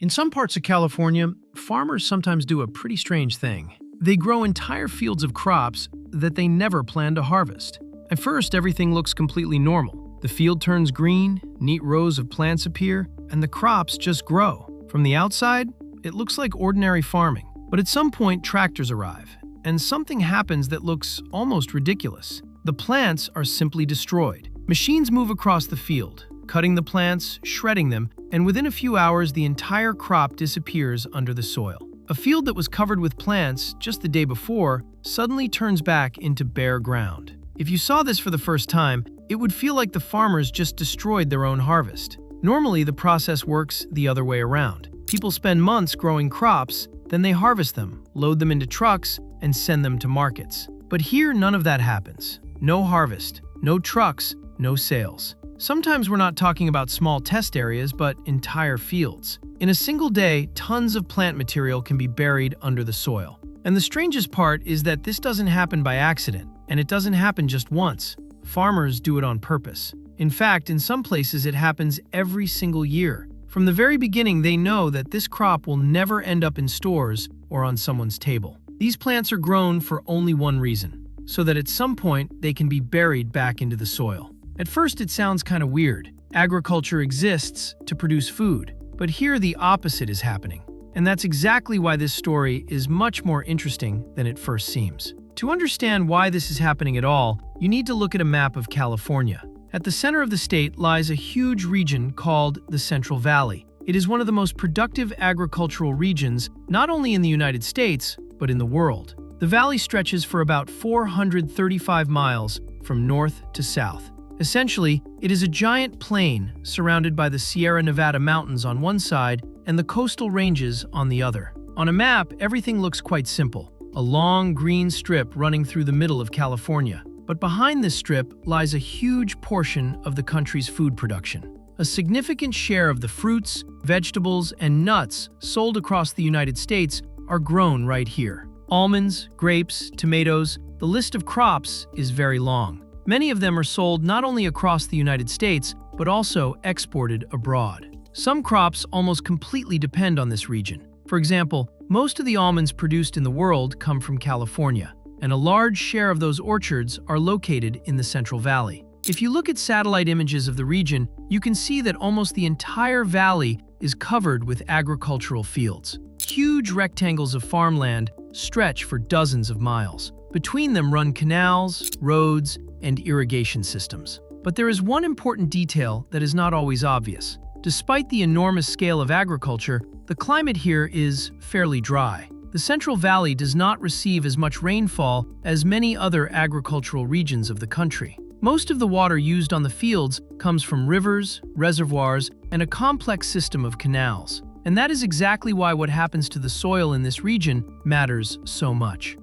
In some parts of California, farmers sometimes do a pretty strange thing. They grow entire fields of crops that they never plan to harvest. At first, everything looks completely normal. The field turns green, neat rows of plants appear, and the crops just grow. From the outside, it looks like ordinary farming. But at some point, tractors arrive, and something happens that looks almost ridiculous. The plants are simply destroyed. Machines move across the field, cutting the plants, shredding them, and within a few hours, the entire crop disappears under the soil. A field that was covered with plants just the day before suddenly turns back into bare ground. If you saw this for the first time, it would feel like the farmers just destroyed their own harvest. Normally, the process works the other way around. People spend months growing crops, then they harvest them, load them into trucks, and send them to markets. But here, none of that happens. No harvest, no trucks, no sales. Sometimes we're not talking about small test areas, but entire fields. In a single day, tons of plant material can be buried under the soil. And the strangest part is that this doesn't happen by accident, and it doesn't happen just once. Farmers do it on purpose. In fact, in some places it happens every single year. From the very beginning, they know that this crop will never end up in stores or on someone's table. These plants are grown for only one reason, so that at some point they can be buried back into the soil. At first, it sounds kind of weird. Agriculture exists to produce food, but here the opposite is happening. And that's exactly why this story is much more interesting than it first seems. To understand why this is happening at all, you need to look at a map of California. At the center of the state lies a huge region called the Central Valley. It is one of the most productive agricultural regions, not only in the United States, but in the world. The valley stretches for about 435 miles from north to south. Essentially, it is a giant plain surrounded by the Sierra Nevada mountains on one side and the coastal ranges on the other. On a map, everything looks quite simple. A long green strip running through the middle of California. But behind this strip lies a huge portion of the country's food production. A significant share of the fruits, vegetables, and nuts sold across the United States are grown right here. Almonds, grapes, tomatoes, the list of crops is very long. Many of them are sold not only across the United States, but also exported abroad. Some crops almost completely depend on this region. For example, most of the almonds produced in the world come from California, and a large share of those orchards are located in the Central Valley. If you look at satellite images of the region, you can see that almost the entire valley is covered with agricultural fields. Huge rectangles of farmland stretch for dozens of miles. Between them run canals, roads, and irrigation systems. But there is one important detail that is not always obvious. Despite the enormous scale of agriculture, the climate here is fairly dry. The Central Valley does not receive as much rainfall as many other agricultural regions of the country. Most of the water used on the fields comes from rivers, reservoirs, and a complex system of canals. And that is exactly why what happens to the soil in this region matters so much.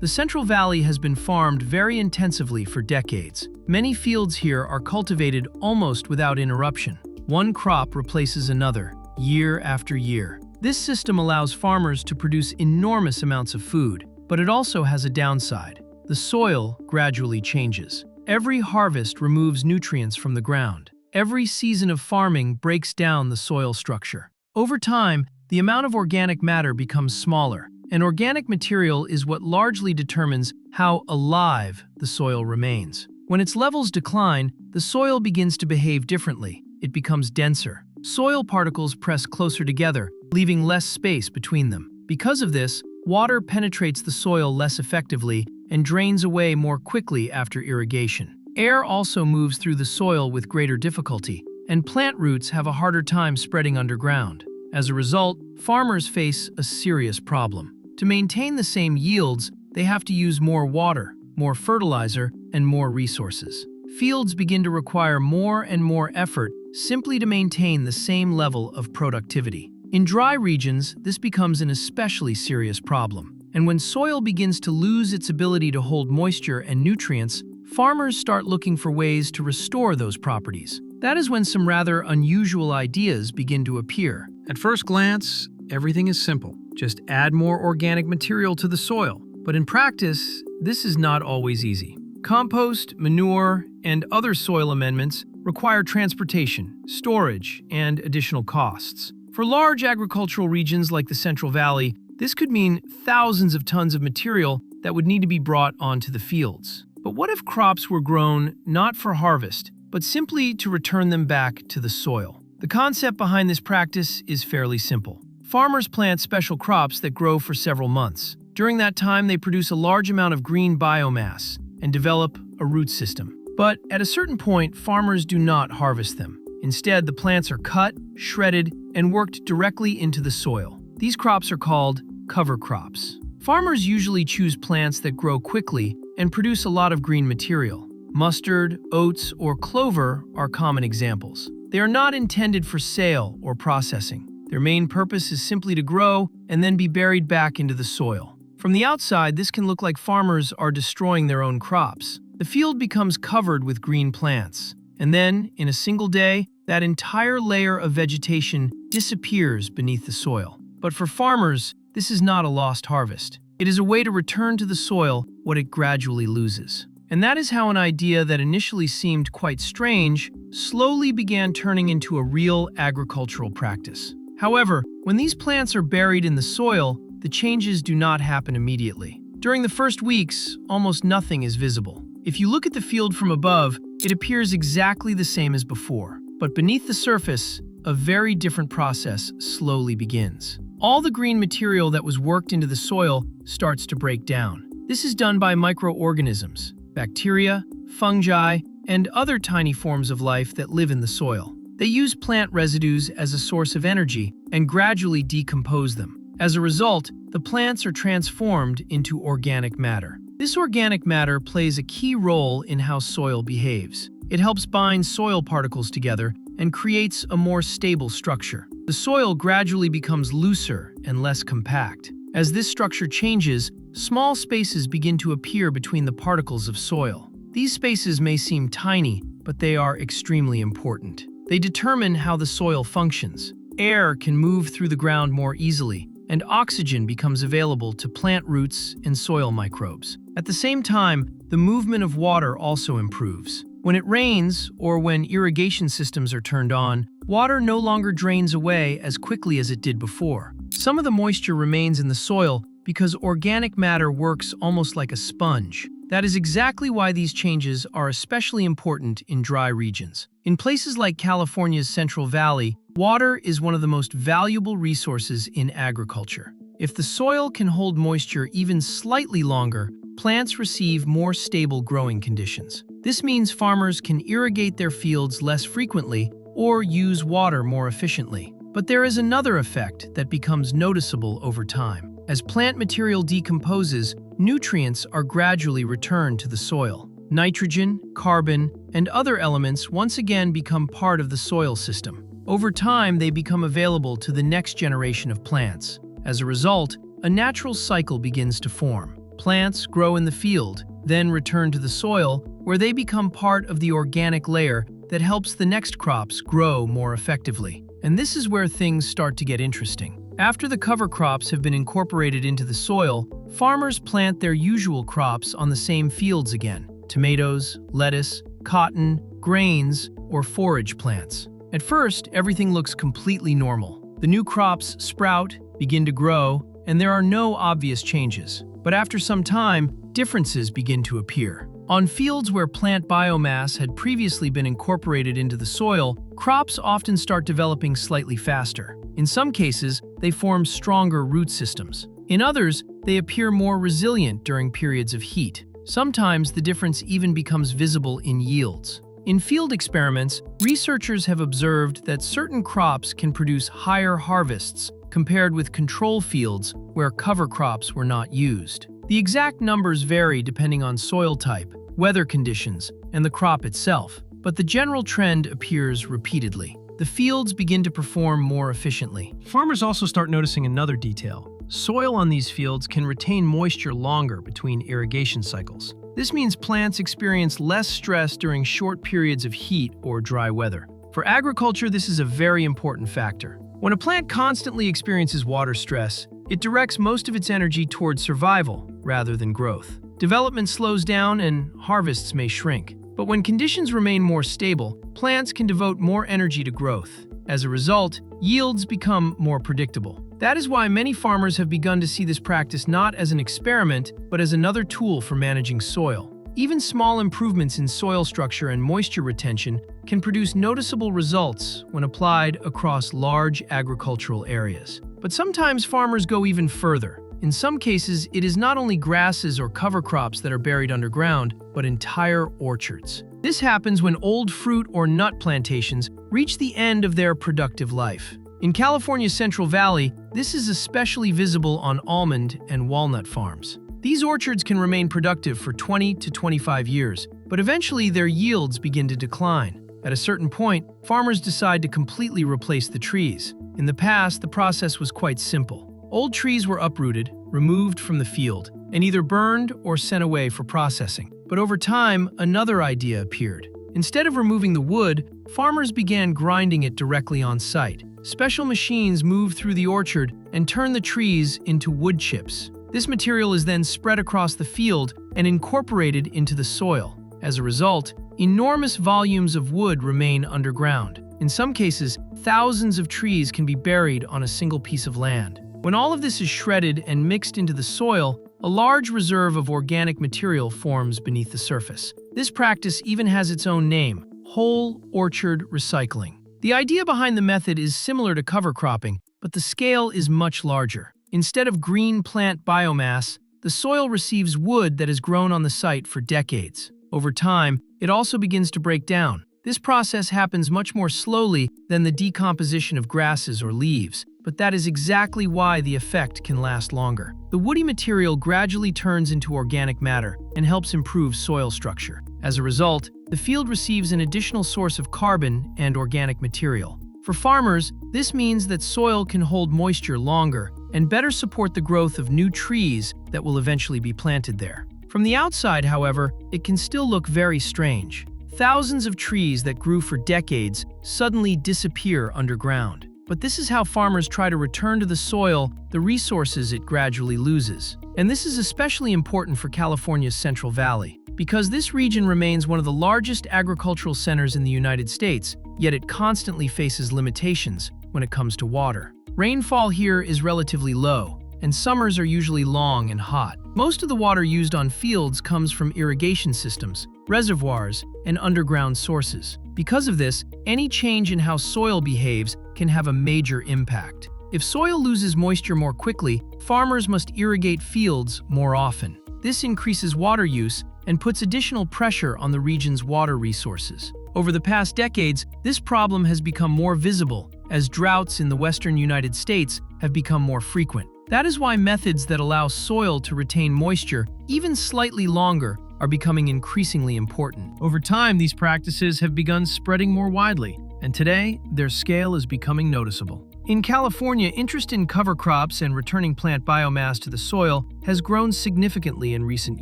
The Central Valley has been farmed very intensively for decades. Many fields here are cultivated almost without interruption. One crop replaces another, year after year. This system allows farmers to produce enormous amounts of food, but it also has a downside. The soil gradually changes. Every harvest removes nutrients from the ground. Every season of farming breaks down the soil structure. Over time, the amount of organic matter becomes smaller, and organic material is what largely determines how alive the soil remains. When its levels decline, the soil begins to behave differently. It becomes denser. Soil particles press closer together, leaving less space between them. Because of this, water penetrates the soil less effectively and drains away more quickly after irrigation. Air also moves through the soil with greater difficulty, and plant roots have a harder time spreading underground. As a result, farmers face a serious problem. To maintain the same yields, they have to use more water, more fertilizer, and more resources. Fields begin to require more and more effort simply to maintain the same level of productivity. In dry regions, this becomes an especially serious problem. And when soil begins to lose its ability to hold moisture and nutrients, farmers start looking for ways to restore those properties. That is when some rather unusual ideas begin to appear. At first glance, everything is simple. Just add more organic material to the soil. But in practice, this is not always easy. Compost, manure, and other soil amendments require transportation, storage, and additional costs. For large agricultural regions like the Central Valley, this could mean thousands of tons of material that would need to be brought onto the fields. But what if crops were grown not for harvest, but simply to return them back to the soil? The concept behind this practice is fairly simple. Farmers plant special crops that grow for several months. During that time, they produce a large amount of green biomass and develop a root system. But at a certain point, farmers do not harvest them. Instead, the plants are cut, shredded, and worked directly into the soil. These crops are called cover crops. Farmers usually choose plants that grow quickly and produce a lot of green material. Mustard, oats, or clover are common examples. They are not intended for sale or processing. Their main purpose is simply to grow and then be buried back into the soil. From the outside, this can look like farmers are destroying their own crops. The field becomes covered with green plants. And then, in a single day, that entire layer of vegetation disappears beneath the soil. But for farmers, this is not a lost harvest. It is a way to return to the soil what it gradually loses. And that is how an idea that initially seemed quite strange slowly began turning into a real agricultural practice. However, when these plants are buried in the soil, the changes do not happen immediately. During the first weeks, almost nothing is visible. If you look at the field from above, it appears exactly the same as before. But beneath the surface, a very different process slowly begins. All the green material that was worked into the soil starts to break down. This is done by microorganisms, bacteria, fungi, and other tiny forms of life that live in the soil. They use plant residues as a source of energy and gradually decompose them. As a result, the plants are transformed into organic matter. This organic matter plays a key role in how soil behaves. It helps bind soil particles together and creates a more stable structure. The soil gradually becomes looser and less compact. As this structure changes, small spaces begin to appear between the particles of soil. These spaces may seem tiny, but they are extremely important. They determine how the soil functions. Air can move through the ground more easily, and oxygen becomes available to plant roots and soil microbes. At the same time, the movement of water also improves. When it rains, or when irrigation systems are turned on, water no longer drains away as quickly as it did before. Some of the moisture remains in the soil because organic matter works almost like a sponge. That is exactly why these changes are especially important in dry regions. In places like California's Central Valley, water is one of the most valuable resources in agriculture. If the soil can hold moisture even slightly longer, plants receive more stable growing conditions. This means farmers can irrigate their fields less frequently or use water more efficiently. But there is another effect that becomes noticeable over time. As plant material decomposes, nutrients are gradually returned to the soil. Nitrogen, carbon, and other elements once again become part of the soil system. Over time, they become available to the next generation of plants. As a result, a natural cycle begins to form. Plants grow in the field, then return to the soil, where they become part of the organic layer that helps the next crops grow more effectively. And this is where things start to get interesting. After the cover crops have been incorporated into the soil, farmers plant their usual crops on the same fields again: tomatoes, lettuce, cotton, grains, or forage plants. At first, everything looks completely normal. The new crops sprout, begin to grow, and there are no obvious changes. But after some time, differences begin to appear. On fields where plant biomass had previously been incorporated into the soil, crops often start developing slightly faster. In some cases, they form stronger root systems. In others, they appear more resilient during periods of heat. Sometimes the difference even becomes visible in yields. In field experiments, researchers have observed that certain crops can produce higher harvests compared with control fields where cover crops were not used. The exact numbers vary depending on soil type, weather conditions, and the crop itself, but the general trend appears repeatedly. The fields begin to perform more efficiently. Farmers also start noticing another detail. Soil on these fields can retain moisture longer between irrigation cycles. This means plants experience less stress during short periods of heat or dry weather. For agriculture, this is a very important factor. When a plant constantly experiences water stress, it directs most of its energy towards survival rather than growth. Development slows down and harvests may shrink. But when conditions remain more stable, plants can devote more energy to growth. As a result, yields become more predictable. That is why many farmers have begun to see this practice not as an experiment, but as another tool for managing soil. Even small improvements in soil structure and moisture retention can produce noticeable results when applied across large agricultural areas. But sometimes farmers go even further. In some cases, it is not only grasses or cover crops that are buried underground, but entire orchards. This happens when old fruit or nut plantations reach the end of their productive life. In California's Central Valley, this is especially visible on almond and walnut farms. These orchards can remain productive for 20 to 25 years, but eventually their yields begin to decline. At a certain point, farmers decide to completely replace the trees. In the past, the process was quite simple. Old trees were uprooted, removed from the field, and either burned or sent away for processing. But over time, another idea appeared. Instead of removing the wood, farmers began grinding it directly on site. Special machines moved through the orchard and turned the trees into wood chips. This material is then spread across the field and incorporated into the soil. As a result, enormous volumes of wood remain underground. In some cases, thousands of trees can be buried on a single piece of land. When all of this is shredded and mixed into the soil, a large reserve of organic material forms beneath the surface. This practice even has its own name: whole orchard recycling. The idea behind the method is similar to cover cropping, but the scale is much larger. Instead of green plant biomass, the soil receives wood that has grown on the site for decades. Over time, it also begins to break down. This process happens much more slowly than the decomposition of grasses or leaves, but that is exactly why the effect can last longer. The woody material gradually turns into organic matter and helps improve soil structure. As a result, the field receives an additional source of carbon and organic material. For farmers, this means that soil can hold moisture longer and better support the growth of new trees that will eventually be planted there. From the outside, however, it can still look very strange. Thousands of trees that grew for decades suddenly disappear underground. But this is how farmers try to return to the soil the resources it gradually loses. And this is especially important for California's Central Valley, because this region remains one of the largest agricultural centers in the United States, yet it constantly faces limitations when it comes to water. Rainfall here is relatively low, and summers are usually long and hot. Most of the water used on fields comes from irrigation systems, reservoirs, and underground sources. Because of this, any change in how soil behaves can have a major impact. If soil loses moisture more quickly, farmers must irrigate fields more often. This increases water use and puts additional pressure on the region's water resources. Over the past decades, this problem has become more visible as droughts in the western United States have become more frequent. That is why methods that allow soil to retain moisture even slightly longer are becoming increasingly important. Over time, these practices have begun spreading more widely, and today, their scale is becoming noticeable. In California, interest in cover crops and returning plant biomass to the soil has grown significantly in recent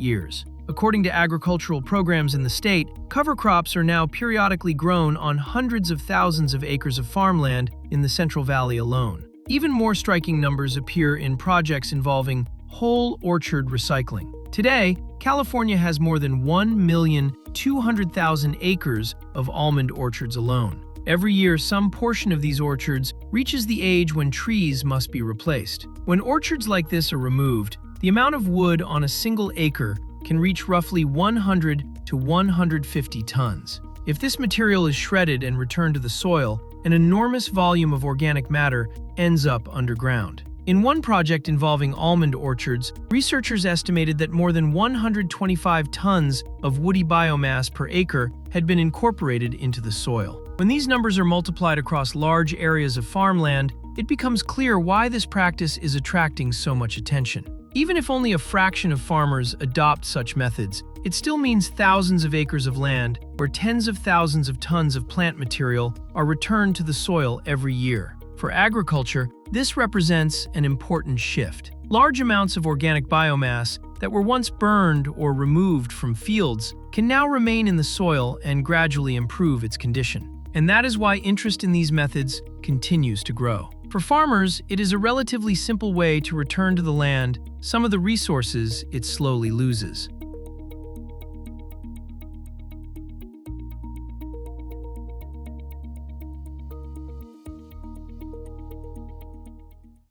years. According to agricultural programs in the state, cover crops are now periodically grown on hundreds of thousands of acres of farmland in the Central Valley alone. Even more striking numbers appear in projects involving whole orchard recycling. Today, California has more than 1,200,000 acres of almond orchards alone. Every year, some portion of these orchards reaches the age when trees must be replaced. When orchards like this are removed, the amount of wood on a single acre can reach roughly 100 to 150 tons. If this material is shredded and returned to the soil, an enormous volume of organic matter ends up underground. In one project involving almond orchards, researchers estimated that more than 125 tons of woody biomass per acre had been incorporated into the soil. When these numbers are multiplied across large areas of farmland, it becomes clear why this practice is attracting so much attention. Even if only a fraction of farmers adopt such methods, it still means thousands of acres of land where tens of thousands of tons of plant material are returned to the soil every year. For agriculture, this represents an important shift. Large amounts of organic biomass that were once burned or removed from fields can now remain in the soil and gradually improve its condition. And that is why interest in these methods continues to grow. For farmers, it is a relatively simple way to return to the land some of the resources it slowly loses.